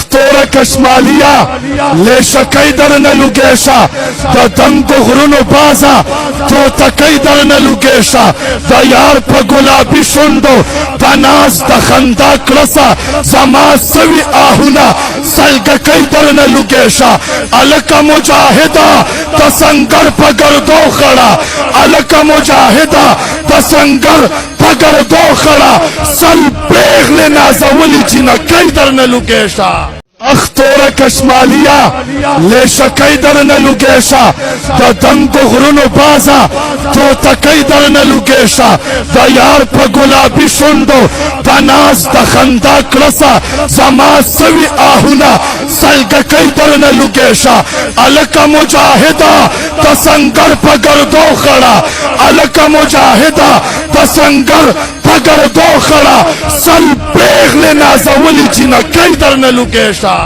اختور کشمالیا لے شکی در نلوگیشا دا دنگ غرون بازا تو تکی در نلوگیشا دا یار پا گلابی شندو دا ناز دا خندا کرسا زما سوی آہونا سلگکی در نلوگیشا علکا مجاہدہ دا سنگر پا گردو خڑا علکا مجاہدہ دا سنگر پا گردو خڑا سل پیغل نازولی جینا کئی در نلوگیشا اختور کشمالیا لے شکی در نلوگیشا دا دنگ غرون بازا تو تکی در نلوگیشا دا یار پا گلابی شندو دا ناز دا خندا کرسا زما سوی آہونا سلگکی در نلوگیشا علکا مجاہدہ دا سنگر پا گردو خڑا علکا مجاہدہ دا سنگر پا گردو خڑا سل پیغل نازولی جینا کئی در نلوگیشا